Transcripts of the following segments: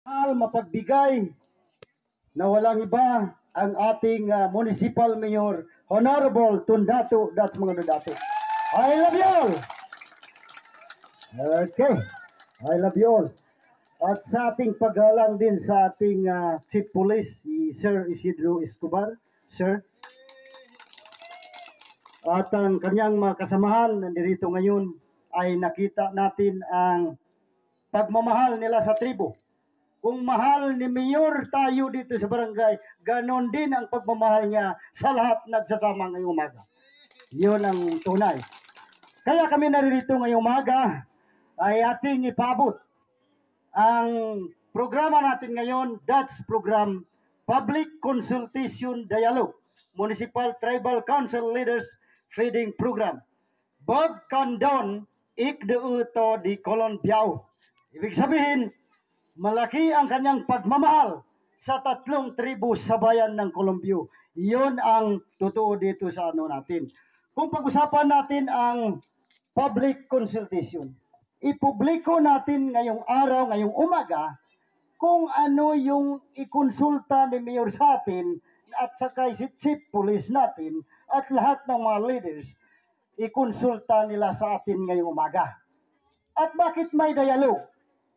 Mapagbigay na walang iba ang ating Municipal Mayor, Honorable Tundato Dats mga Tundato. I love you all! Okay, I love you all. At sa ating paggalang din sa ating Chief Police, si Sir Isidro Escobar, Sir. At ang kanyang mga kasamahan nandito ngayon ay nakita natin ang pagmamahal nila sa tribo. Kung mahal ni Mayor tayo dito sa barangay, ganon din ang pagmamahal niya sa lahat nagsasama ngayong umaga. Yun ang tunay. Kaya kami naririto ngayong umaga ay ating ipabot ang programa natin ngayon, that's program Public Consultation Dialogue, Municipal Tribal Council Leaders Feeding Program. Bag kandon ikdeuto di Kolon Biao. Ibig sabihin, malaki ang kanyang pagmamahal sa tatlong tribo sa bayan ng Colombio. Iyon ang totoo dito sa ano natin. Kung pag-usapan natin ang public consultation, ipubliko natin ngayong araw, ngayong umaga, kung ano yung ikonsulta ni Mayor sa atin at saka si Chief Police natin at lahat ng mga leaders, ikonsulta nila sa atin ngayong umaga. At bakit may dialogue?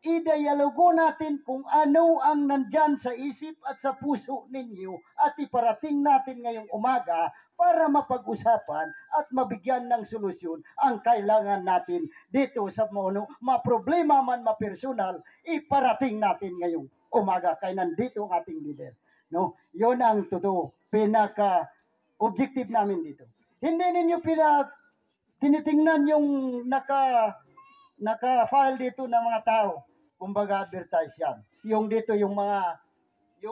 I-dialogo natin kung ano ang nandyan sa isip at sa puso ninyo at iparating natin ngayong umaga para mapag-usapan at mabigyan ng solusyon ang kailangan natin dito sa problema man mapersonal, iparating natin ngayong umaga kaya nandito ang ating leader. No? Yun ang totoo, pinaka-objective namin dito. Hindi ninyo tinitingnan yung naka-file dito ng mga tao. Kumbaga advertise yan. Yung dito, yung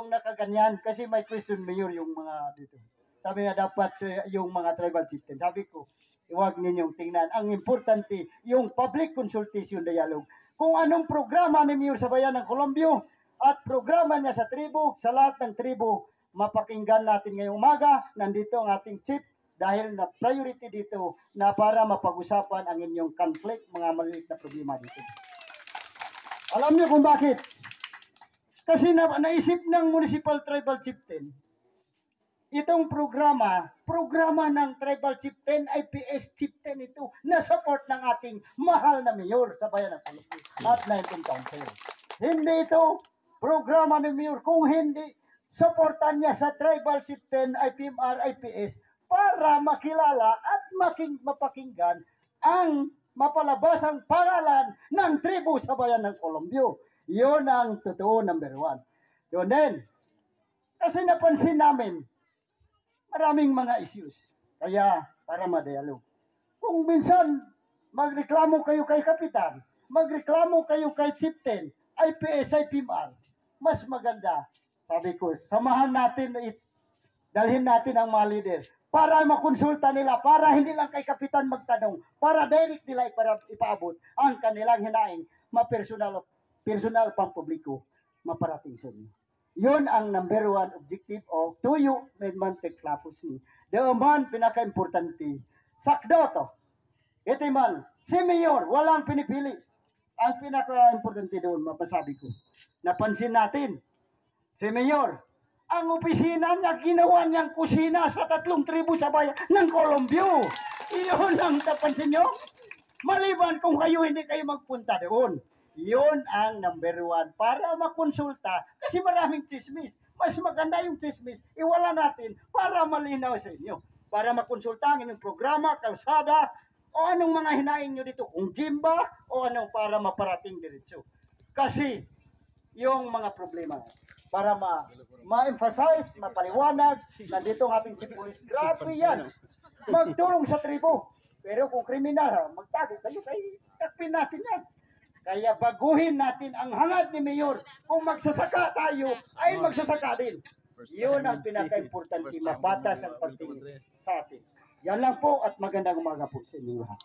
nakaganyan, kasi may question mayor yung mga dito. Sabi nga dapat yung mga tribal chieftain. Sabi ko, huwag ninyong tingnan. Ang importante, yung public consultation dialogue. Kung anong programa ni Mayor sa bayan ng Colombio at programa niya sa tribo, sa lahat ng tribo, mapakinggan natin ngayong umaga. Nandito ang ating chief dahil na priority dito na para mapag-usapan ang inyong conflict, mga maliit na problema dito. Alam niyo kung bakit? Kasi naisip ng Municipal Tribal Chieftain, itong programa ng Tribal Chieftain, IPS Chieftain ito, na support ng ating mahal na mayor sa bayan ng Colombia at 19 Council. Hindi ito programa ni Mayor, kung hindi, supportan niya sa Tribal Chieftain, IPMR, IPS, para makilala at mapakinggan ang mapalabas ang pangalan ng tribo sa bayan ng Colombio. Yun ang totoo, number one. Yun din. Kasi napansin namin, maraming mga issues. Kaya, para madialog. Kung minsan, magreklamo kayo kay Kapitan, magreklamo kayo kay Chieftain, IPS, IPMR, mas maganda. Sabi ko, samahan natin, dalhin natin ang mga leader para makonsulta nila, para hindi lang kay Kapitan magtanong, para direct nila ipaabot ang kanilang hinaing, personal pang publiko, maparating sa inyo. Yun ang number one objective of tuyo medman teklapos ni. Daman pinaka-importante, sakdo to. Ito man, si Mayor, walang pinipili. Ang pinaka-importante doon, mapasabi ko, napansin natin, si Mayor, ang opisina niya, ginawa niyang kusina sa tatlong tribo sa bayan ng Colombio. Iyon ang napansin nyo. Maliban kung kayo hindi kayo magpunta doon. Iyon ang number one para makonsulta. Kasi maraming chismis. Mas maganda yung chismis. Iwala natin para malinaw sa inyo. Para makonsulta ang inyong programa, kalsada, o anong mga hinaing nyo dito. Kung gym ba, o anong para maparating diretso. Kasi yung mga problema para ma-emphasize, mapaliwanag, nandito ang ating Chief Police. Grabe yan. Magtulong sa tribo. Pero kung kriminal, magtago kayo, takpin natin yan. Kaya baguhin natin ang hangad ni Mayor. Kung magsasaka tayo, ay magsasaka din. Yun ang pinaka-importante, mabatas ang pagtingin sa atin. Yan lang po at magandang umaga po sa inyo lahat.